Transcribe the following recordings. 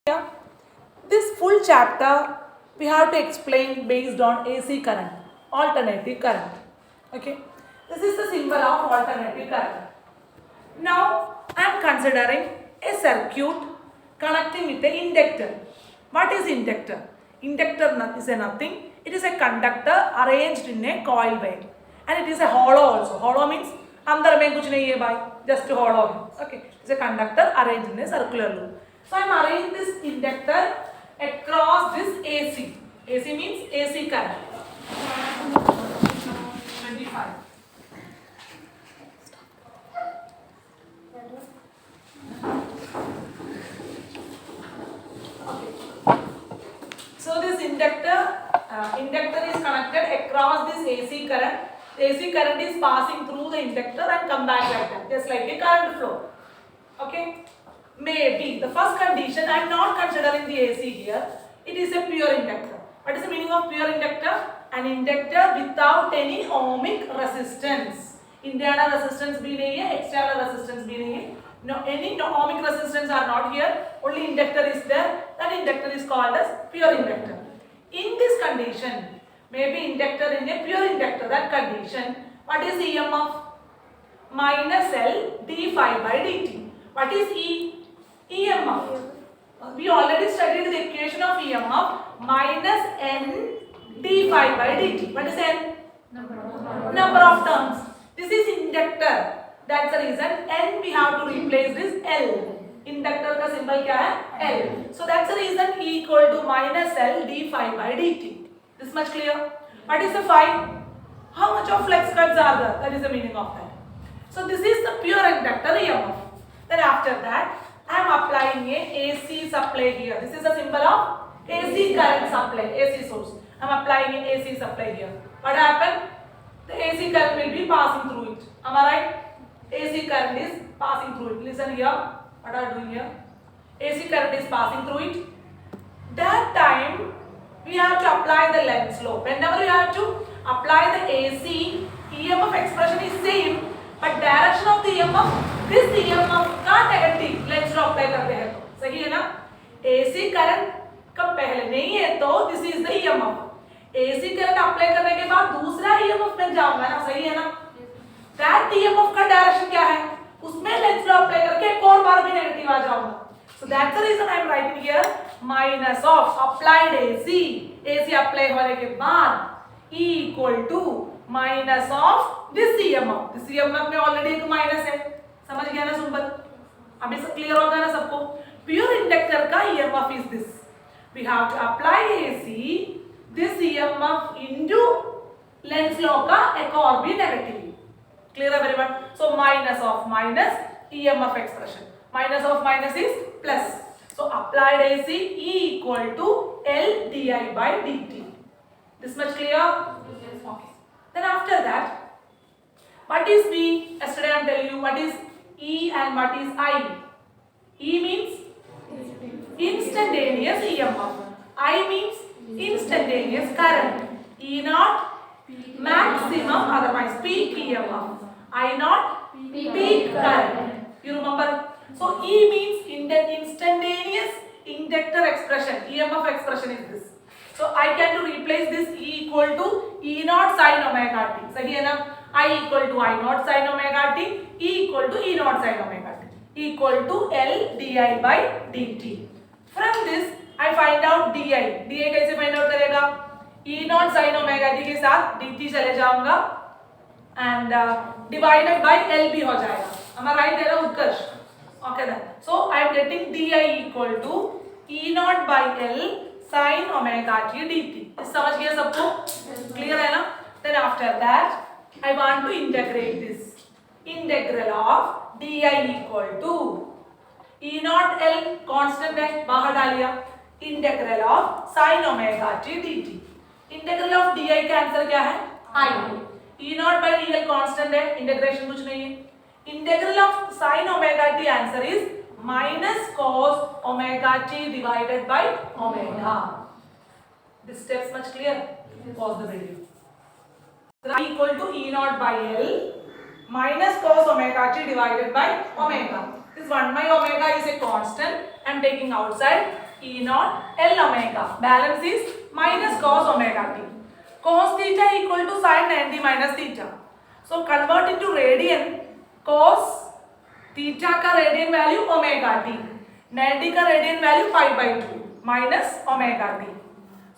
Yeah. This full chapter we have to explain based on AC current, alternating current. Okay, this is the symbol of alternating current. Now I am considering a circuit connecting with the inductor. What is inductor? Inductor is a nothing. It is a conductor arranged in a coil way, and it is a hollow also. Hollow means अंदर में कुछ नहीं है भाई, just hollow है. Okay, it is a conductor arranged in a circular loop. So I am arranging this inductor across this AC. AC means AC current. 25. So this inductor is connected across this AC current. The AC current is passing through the inductor and come back like that, just like a current flow. Okay. Maybe the first condition, I am not considering the AC here. It is a pure inductor. What is the meaning of pure inductor? An inductor without any ohmic resistance. Internal resistance bhi nahi hai, external resistance bhi nahi hai. No, any ohmic resistance are not here. Only inductor is there. That inductor is called as pure inductor. In this condition, maybe inductor in a pure inductor. That condition, what is EMF? Minus L d phi by dt. What is E? EMF. We already studied the equation of EMF minus N d phi by dt. What is N? Number of turns. This is inductor. That's the reason N we have to replace this L. Inductor का symbol क्या है? L. So that's the reason E equal to minus L d phi by dt. This much clear? What is the phi? How much of flex cuts are there? That is the meaning of that. So this is the pure inductor EMF. Then after that, I am applying a AC supply here. This is a symbol of AC current supply, AC source. I am applying a AC supply here. What happened? The AC current will be passing through it. Am I right? AC current is passing through it. Listen here. What are you doing here? AC current is passing through it. That time, we have to apply the Lenz law. Whenever you have to apply the AC, EMF expression is same. But direction of the EMF, this EMF का negative Lenz law apply करते हैं तो सही है ना? AC current का पहले नहीं है तो this is the EMF. AC current apply करने के बाद दूसरा EMF में जाऊंगा ना, सही है ना? That EMF का direction क्या है? उसमें Lenz law apply करके एक और बार भी negative आ जाऊंगा. So that's the reason I am writing here minus of applied AC. AC apply होने के बाद E equal to minus of this EMF. This EMF में already एक minus है. समझ गया ना सुंबल? अभी सब clear होगा ना सबको? Pure inductor का EMF is this. We have to apply AC. This EMF into Lenz law का एक और भी negative. Clear everyone? So minus of minus EMF expression. Minus of minus is plus. So applied AC E equal to L di by dt. This much clear? Okay. Then after that, what is V? Yesterday I am telling you what is E and what is I. E means instantaneous EMF. I means instantaneous current. E naught maximum, otherwise peak EMF. I naught peak current. You remember? So E means instantaneous inductor expression. EMF expression is this. So I can replace this E equal to E naught sin omega t. सही है ना? I equal to I naught sin omega t. E equal to E naught sin omega t. Equal to L di by dt. From this I find out di. di कैसे find out करेगा? E naught sin omega t के साथ dt चले जाऊंगा and divided by L भी हो जाएगा. Am I right there, Utkarsh? Okay then. So I am getting di equal to E naught by L sin omega t dt. समझ गया सबको? Clear है ना? Then after that, I want to integrate this. Integral of di equal to E naught L constant है, बाहर डालिया. Integral of sin omega t dt. Integral of di का answer क्या है? I. E naught by dl constant है, integration कुछ नहीं है. Integral of sin omega t answer is minus cos omega t divided by omega. This step much clear? Pause the video. I equal to E naught by L minus cos omega t divided by omega. This 1 by omega is a constant. I am taking outside. E naught L omega. Balance is minus cos omega t. Cos theta equal to sin 90 minus theta. So convert into radian. Cos theta का radian value omega t. 90 का radian value pi by 2 minus omega t.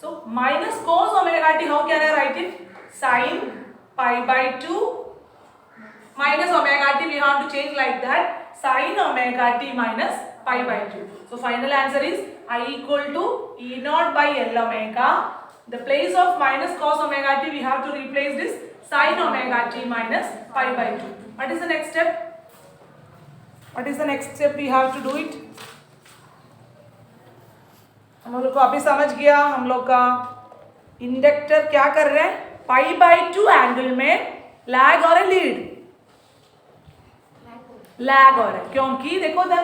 So minus cos omega t, how can I write it? Sin pi by 2 minus omega t, we have to change like that. Sin omega t minus pi by 2. So final answer is I equal to E naught by L omega. The place of minus cos omega t, we have to replace this sin omega t minus pi by 2. What is the next step? What is the next step? We have to do it. हम लोग को अभी समझ गया हम लोग का inductor क्या कर रहे हैं, पाई बाई 2 एंगल में लैग और लीड, लैग और है क्योंकि देखो द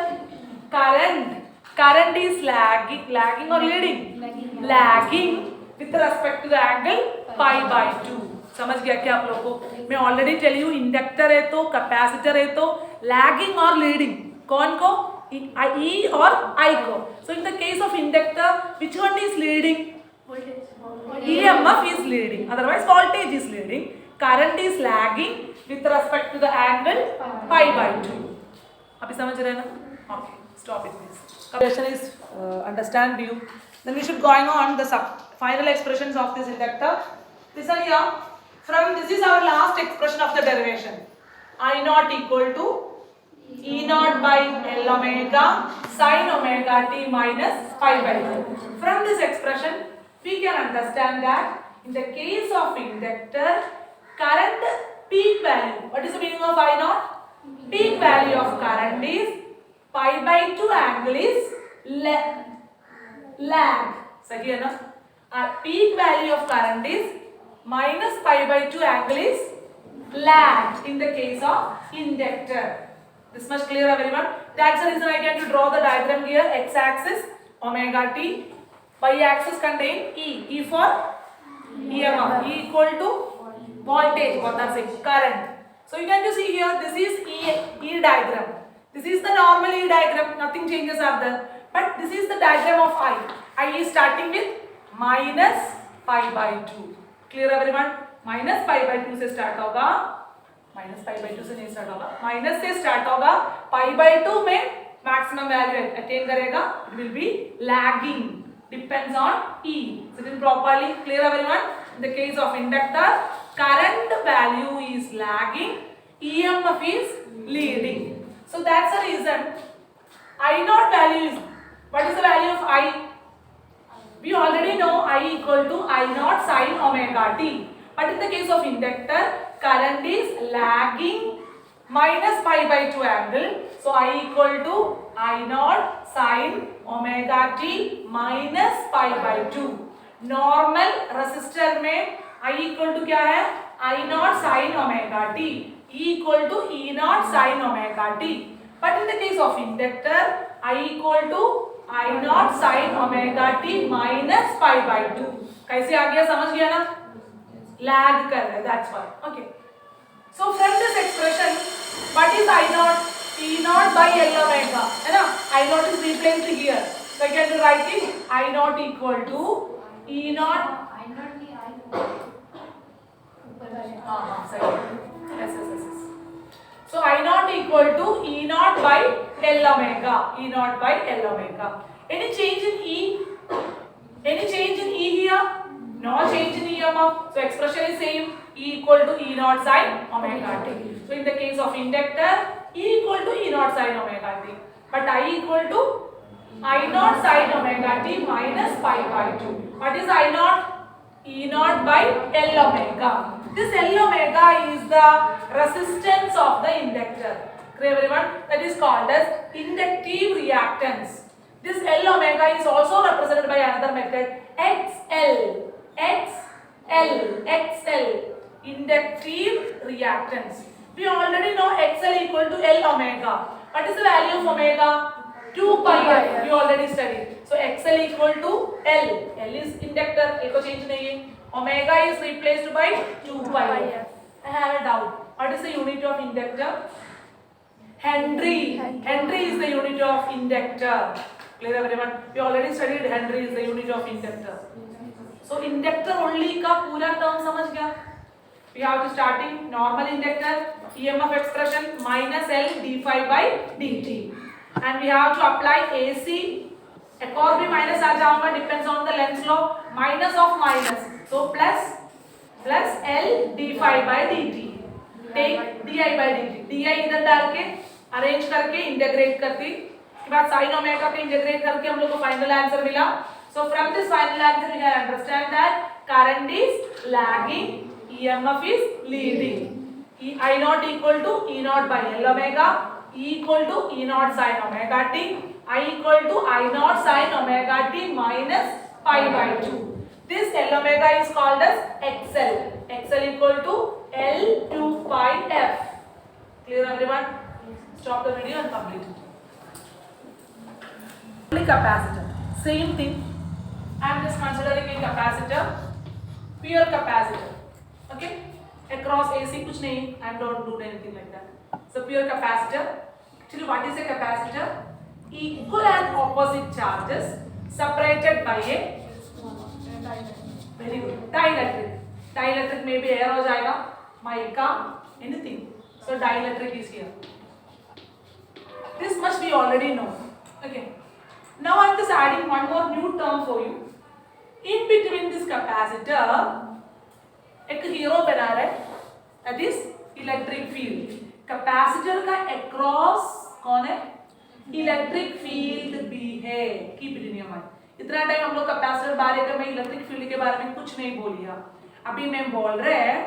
करंट इज लैगिंग और leading, lagging with respect to the angle pi by 2. समझ गया क्या आप लोगों को? मैं ऑलरेडी टेल यू इंडक्टर है तो कैपेसिटर है तो लैगिंग और लीडिंग कौन को, E और I को. So in the case of inductor, which one is leading? EMF is leading. Otherwise, voltage is leading. Current is lagging with respect to the angle pi by 2. अभी समझ रहे हैं ना? Okay, stop it please. Question is understand you. Then we should going on the final expressions of this inductor. Listen here. From this is our last expression of the derivation. I naught equal to E naught by L omega sin omega t minus pi by 2. From this expression, we can understand that in the case of inductor, current peak value. What is the meaning of I naught? Peak value of current is pi by 2 angle is lag. सही है ना? Peak value of current is minus pi by 2 angle is lag in the case of inductor. This much clear everyone? That's the reason I can to draw the diagram here. X axis omega t, y axis contain E for EMF, E equal to voltage, what I'm saying, current. So you can just see here, this is E diagram. This is the normal E diagram, nothing changes are there. But this is the diagram of I is starting with minus pi by 2. Clear everyone? Minus pi by 2 से start होगा, minus pi by 2 से नहीं start होगा, minus से start होगा, पाई by 2 में maximum value attain करेगा, it will be lagging, depends on E. Sitting properly, clear everyone? In the case of inductor, current value is lagging, EMF is leading. So that's the reason I naught value is, what is the value of I? We already know I equal to I naught sin omega t. But in the case of inductor, current is lagging minus pi by 2 angle. So I equal to I naught sin omega t minus pi by 2. Normal resistor में I equal to क्या है? I naught sin omega t. E equal to E naught sin omega t. But in the case of inductor, I equal to I naught sin omega t minus pi by 2. कैसे आ गया, समझ गया ना? Lag कर रहा है, that's why. Okay. So from this expression, what is I naught? E naught by L omega, है ना? I naught is replaced here. So I can write it I naught equal to E naught. I naught भी I. हाँ सही. Yes. So I naught equal to E naught by L omega. E naught by L omega. Any change in E? Any change in E here? No change in EMF. So expression is same. E equal to E naught sin omega t. So in the case of inductor, E equal to E naught sin omega t. But I equal to I naught sin omega t minus pi by 2. What is I naught? E naught by L omega. This L omega is the resistance of the inductor. Clear everyone? That is called as inductive reactance. This L omega is also represented by another method, XL. Inductive reactance. We already know XL equal to L omega. What is the value of omega? 2 pi f. We already studied. So XL equal to L. L is inductor. L को change नहीं है. Omega is replaced by 2 pi f. I have a doubt. What is the unit of inductor? Henry. Henry is the unit of inductor. Clear everyone? We already studied Henry is the unit of inductor. So inductor only का पूरा term समझ गया? We have to starting normal inductor EMF expression minus L d phi by dt, and we have to apply AC. एक और भी minus आ जाऊंगा, depends on the Lenz's law, minus of minus, so plus L d phi by dt. Take di by dt, di इधर डाल के arrange करके integrate करती, उसके बाद sin ओमेगा पे इंटीग्रेट करके हम लोग को फाइनल आंसर मिला. So from this final answer we can understand that current is lagging, EMF is leading. I naught equal to E naught by L omega, E equal to E naught sin omega t, I equal to I naught sin omega t minus pi by 2. This L omega is called as XL. XL equal to L 2 pi f. Clear everyone? Stop the video and complete it. Capacitor. Same thing. I am just considering a capacitor, pure capacitor. Okay? Across AC कुछ नहीं. I don't do anything like that. So pure capacitor. Actually, what is a capacitor? Equal and opposite charges separated by a very good dielectric. Dielectric में भी air हो जाएगा, mica, anything. So dielectric is here. This much we already know. Okay. Now I am just adding one more new term for you. In between this capacitor, एक hero बना रहा है, that is electric field. Capacitor का across कौन है? Electric field भी है. Keep it in your mind. इतना टाइम हम लोग कैपेसिटर बारे में इलेक्ट्रिक फील्ड के बारे में कुछ नहीं बोलिया. अभी मैं बोल रहे हैं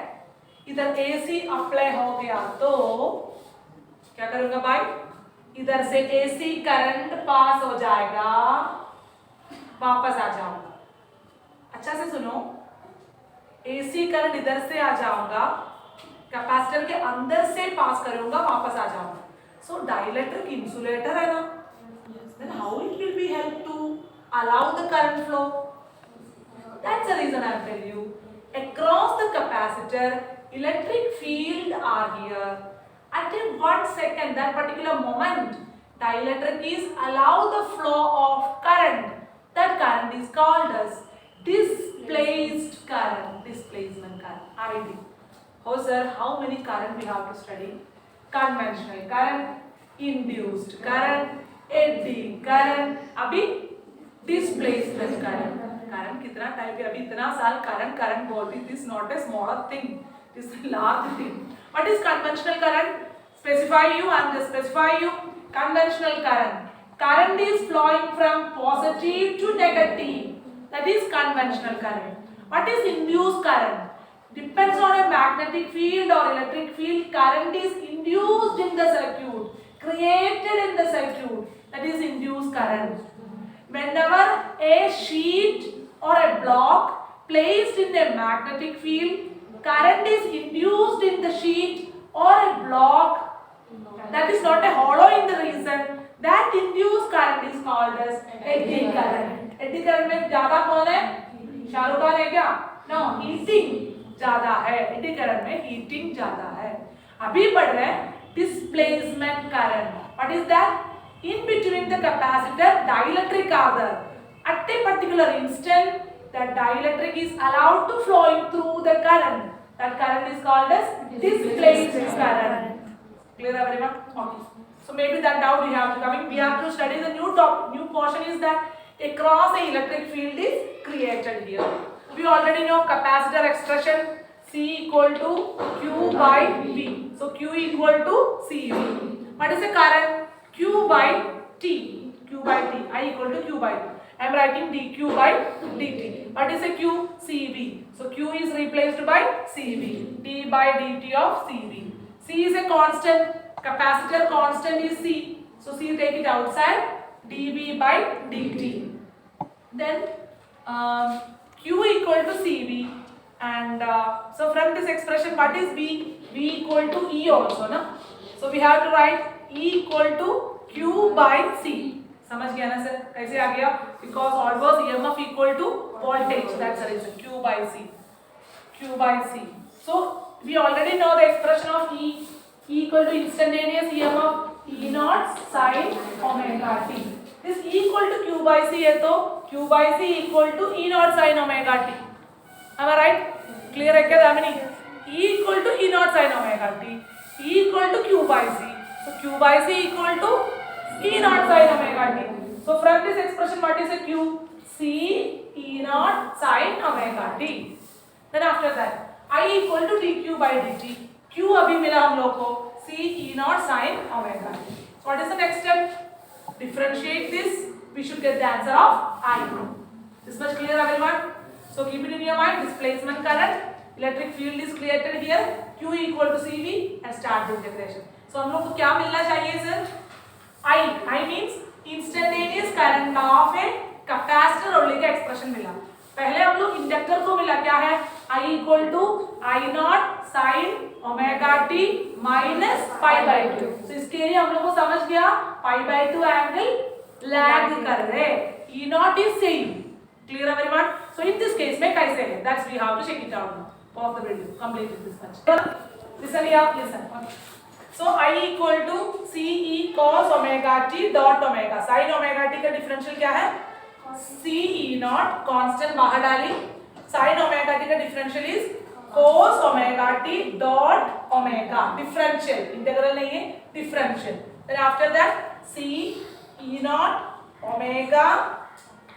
इधर AC अप्लाई हो गया तो क्या करूंगा भाई? इधर से AC करंट पास हो जाएगा, वापस आ जाऊंगा. अच्छा से सुनो, AC करंट इधर से आ जाऊंगा, कैपेसिटर के अंदर से पास करूंगा, वापस आ जाऊंगा. सो डाइलेक्ट्रिक इंसुलेटर है ना, then how it will be help to allow the current flow? That's the reason I am telling you. Across the capacitor, electric field are here. At a 1 second, that particular moment, dielectric is allow the flow of current. That current is called as displaced current, displacement current, ID. Oh sir, how many current we have to study? Conventional current, induced current, eddy current, अभी displacement current. Current कितना type है? अभी इतना साल current बोलती, this is not a smaller thing, this is a large thing. What is conventional current? Specify you and specify you. Conventional current. Current is flowing from positive to negative. That is conventional current. What is induced current? Depends on a magnetic field or electric field. Current is induced in the circuit, created in the circuit. That is induced current. Whenever a sheet or a block placed in a magnetic field, current is induced in the sheet or a block that is not a hollow in the reason, that induced current is called as eddy current. Eddy current में ज़्यादा कौन है? शाहरुख खान है क्या? No, heating ज़्यादा है. eddy current में heating ज़्यादा है. अभी बढ़ रहे हैं displacement current. What is that? In between the capacitor, dielectric are there. At a particular instant, that dielectric is allowed to flowing through the current. That current is called as displaced current. Clear everyone? Okay. So maybe that doubt we have to come in. We have to study the new portion is that across the electric field is created here. We already know capacitor expression C equal to Q by V. So Q equal to CV. What is the current? Q by T. Q by T. I equal to Q by T. I am writing dQ by dt. What is a Q? CV. So Q is replaced by CV. D by dt of CV. C is a constant. Capacitor constant is C. So C take it outside. dV by dt. Then Q equal to CV. And so from this expression, what is V? V equal to E also, no? So we have to write E equal to Q by C. समझ गया ना sir? कैसे आ गया? Because always EMF equal to voltage. That's the reason. Q by C. Q by C. So we already know the expression of E. E equal to instantaneous EMF E naught sin omega t. This E equal to Q by C है तो Q by C equal to E naught sin omega t. Am I right? Clear है क्या Damini? E equal to E naught sin omega t. E equal to Q by C. So Q by C equal to E naught sin omega t. So from this expression, what is a Q? C E naught sin omega t. Then after that, I equal to dq by dt. Q अभी मिला हम लोग को C E naught sin omega t. So what is the next step? Differentiate this. We should get the answer of I. This much clear, everyone? So keep it in your mind. Displacement current, electric field is created here. Q equal to CV and start the integration. So हम लोग को क्या मिलना चाहिए sir? I means instantaneous current of a capacitor only का expression मिला. पहले हम लोग इंडक्टर को मिला क्या है? I equal to I naught sin omega t minus pi by 2. So इसके लिए हम लोग को समझ गया pi by 2 एंगल लैग कर रहे. E naught is same. Clear everyone? So in this case में कैसे है? That's we have to check it out now. Pause the video. Complete this much. Listen here. Listen. So I equal to C E cos omega t dot omega. Sin omega t का differential क्या है? C E naught constant बाहर डाली. Sin omega t का differential is cos omega t dot omega. Differential, integral नहीं है, differential. Then after that C E naught omega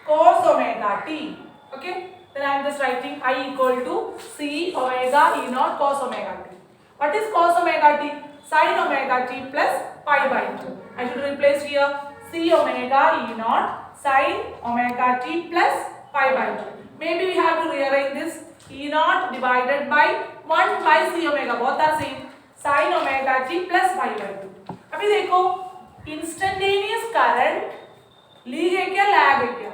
cos omega t. Okay. Then I am just writing I equal to C omega E naught cos omega t. What is cos omega t? Sin omega t plus pi by 2. I should replace here C omega E naught sin omega t plus pi by 2. Maybe we have to rearrange this E naught divided by 1 by C omega. Both are same. Sin omega t plus pi by 2. अभी देखो instantaneous current lead है क्या lag है क्या?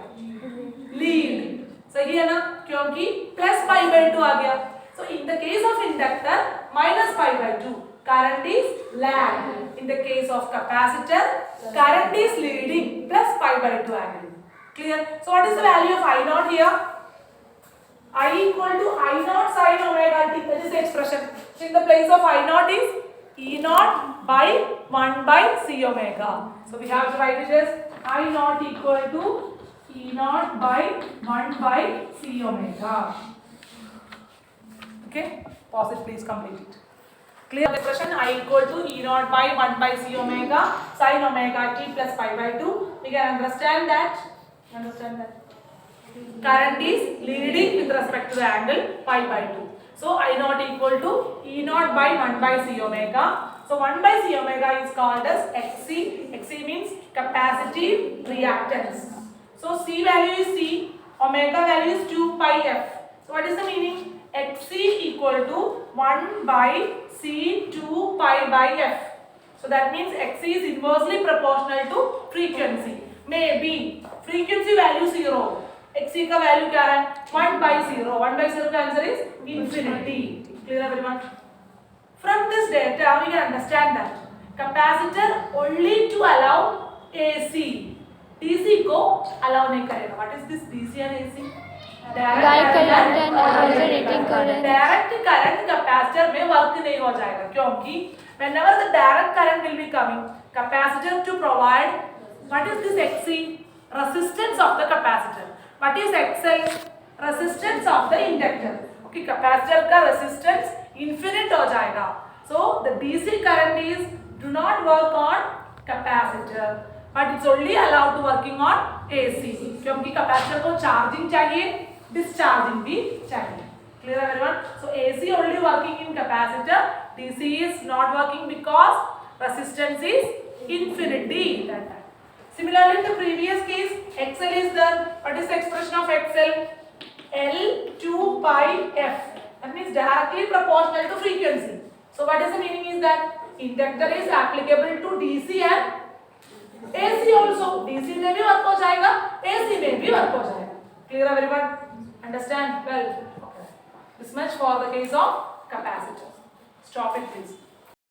Lead. सही है ना? क्योंकि प्लस पाई बाय 2 आ गया. So in the case of inductor minus pi by 2. Current is lag. In the case of capacitor, current is leading plus pi by 2 angle. Clear? So what is the value of I naught here? I equal to I naught sin omega t. That is the expression. So in the place of I naught is E naught by 1 by C omega. So we have to write it as I naught equal to E naught by 1 by C omega. Okay? Pause it, please complete it. Clear expression I equal to E naught by 1 by C omega sin omega t plus pi by 2. We can understand that. Current is leading with respect to the angle pi by 2. So I naught equal to E naught by 1 by C omega. So 1 by C omega is called as Xc. Xc means capacitive reactance. So C value is C, omega value is 2 pi f. So what is the meaning? Xc equal to 1 by C 2 pi by f. So that means Xc is inversely proportional to frequency. Maybe frequency value 0. Xc का value क्या है? 1 by 0. 1 by 0 का answer is infinity. Clear everyone? From this data we can understand that capacitor only to allow AC. DC को allow नहीं करेगा. What is this DC and AC? Direct current and alternating current. Direct current capacitor में work नहीं हो जाएगा क्योंकि whenever the direct current will be coming, capacitor to provide what is this Xc? Resistance of the capacitor. What is XL? Resistance of the inductor. Okay, capacitor का resistance infinite हो जाएगा. So the DC current is do not work on capacitor, but it's only allowed to working on AC. क्योंकि capacitor को charging चाहिए, discharging भी चाहिए. Clear everyone? So AC only working in capacitor. DC is not working because resistance is infinity that time. Similarly, in the previous case, XL is the what is the expression of XL? L 2 pi f. That means directly proportional to frequency. So what is the meaning is that inductor is applicable to DC and AC also. DC में भी work हो जाएगा, AC में भी work हो जाएगा. Clear everyone? Understand? Well, okay. This much for the case of capacitor. Stop it please.